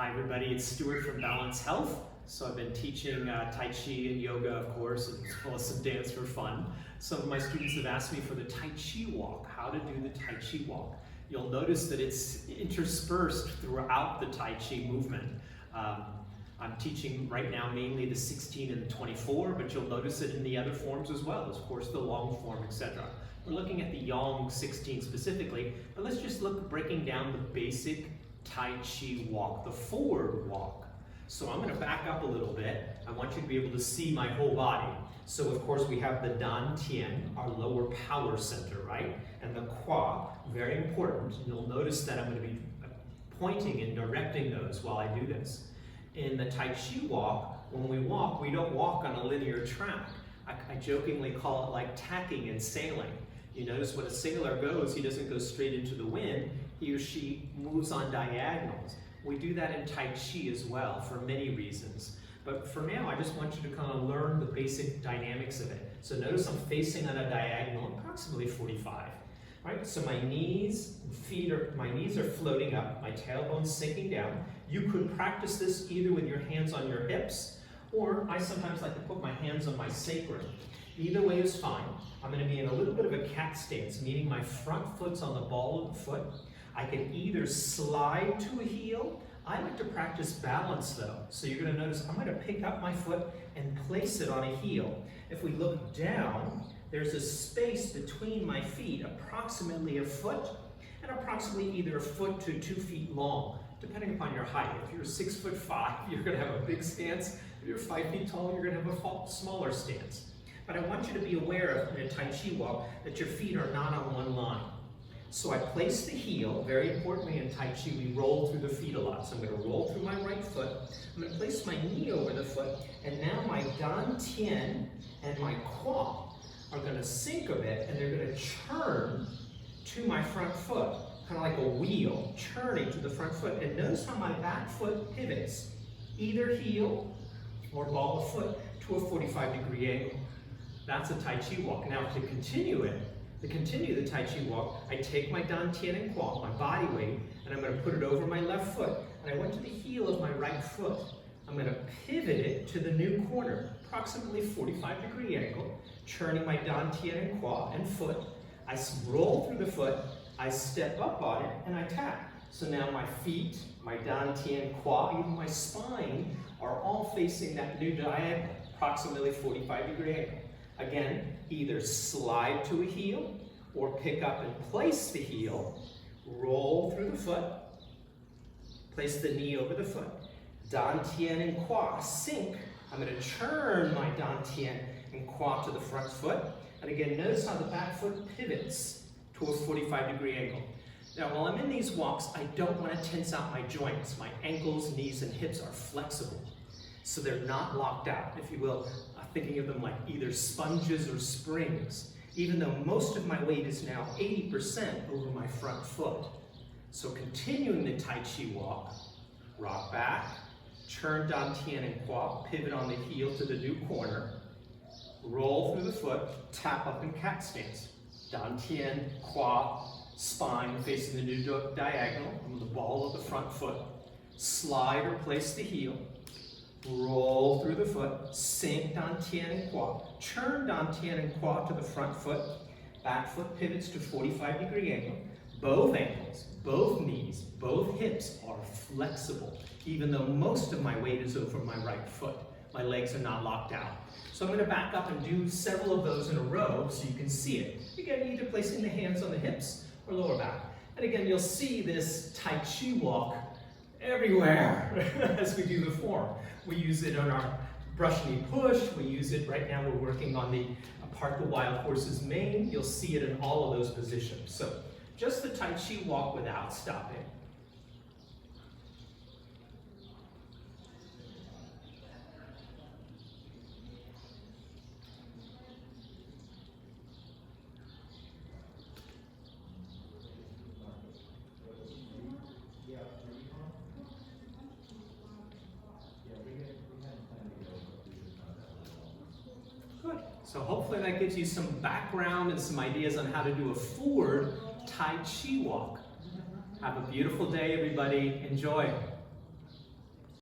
Hi everybody, it's Stuart from Balance Health. So I've been teaching Tai Chi and yoga, of course, as well as some dance for fun. Some of my students have asked me for the Tai Chi walk, how to do the Tai Chi walk. You'll notice that it's interspersed throughout the Tai Chi movement. I'm teaching right now mainly the 16 and the 24, but you'll notice it in the other forms as well, of course the long form, etc. We're looking at the Yang 16 specifically, but let's just look breaking down the basic Tai Chi walk, the forward walk. So I'm going to back up a little bit. I want you to be able to see my whole body. So of course we have the Dantian, our lower power center, right? And the Kua, very important. You'll notice that I'm going to be pointing and directing those while I do this. In the Tai Chi walk, when we don't walk on a linear track. I jokingly call it like tacking and sailing. You notice when a sailor goes, he doesn't go straight into the wind, he or she moves on diagonals. We do that in Tai Chi as well for many reasons. But for now, I just want you to kind of learn the basic dynamics of it. So notice I'm facing on a diagonal, approximately 45. Right? So my knees are floating up, my tailbone's sinking down. You could practice this either with your hands on your hips, or I sometimes like to put my hands on my sacrum. Either way is fine. I'm going to be in a little bit of a cat stance, meaning my front foot's on the ball of the foot. I can either slide to a heel. I like to practice balance though. So you're going to notice I'm going to pick up my foot and place it on a heel. If we look down, there's a space between my feet, approximately a foot, and approximately either a foot to 2 feet long, depending upon your height. If you're 6'5", you're going to have a big stance. If you're 5 feet tall, you're going to have a smaller stance. But I want you to be aware of, in a Tai Chi walk, that your feet are not on one line. So I place the heel, very importantly in Tai Chi, we roll through the feet a lot. So I'm going to roll through my right foot, I'm going to place my knee over the foot, and now my Dantian and my Kua are going to sink a bit, and they're going to churn to my front foot, kind of like a wheel, churning to the front foot. And notice how my back foot pivots, either heel or ball of foot, to a 45-degree angle. That's a Tai Chi walk. Now to continue the Tai Chi walk, I take my Dantian and Kua, my body weight, and I'm going to put it over my left foot, and I went to the heel of my right foot. I'm going to pivot it to the new corner, approximately 45-degree angle, churning my Dantian and Kua and foot. I roll through the foot, I step up on it, and I tap. So now my feet, my Dantian, Kua, even my spine are all facing that new diagonal, approximately 45-degree angle. Again, either slide to a heel or pick up and place the heel, roll through the foot, place the knee over the foot. Dantian and Kua, sink. I'm going to churn my Dantian and Kua to the front foot. And again, notice how the back foot pivots to a 45-degree angle. Now, while I'm in these walks, I don't want to tense out my joints. My ankles, knees, and hips are flexible. So they're not locked out, if you will, thinking of them like either sponges or springs, even though most of my weight is now 80% over my front foot. So continuing the Tai Chi walk, rock back, turn Dantian and Kua, pivot on the heel to the new corner, roll through the foot, tap up in cat stance. Dantian, Kua, spine facing the new diagonal, on the ball of the front foot, slide or place the heel, roll through the foot, sink Dantian and Kua, churn Dantian and Kua to the front foot, back foot pivots to 45-degree angle, both ankles, both knees, both hips are flexible, even though most of my weight is over my right foot. My legs are not locked out. So I'm going to back up and do several of those in a row so you can see it. Again, either placing the hands on the hips or lower back. And again, you'll see this Tai Chi walk everywhere as we do the form. We use it on our brush knee push. We use it right now. We're working on the part the wild horse's mane. You'll see it in all of those positions. So just the Tai Chi walk without stopping. Good. So hopefully that gives you some background and some ideas on how to do a forward Tai Chi walk. Have a beautiful day, everybody. Enjoy.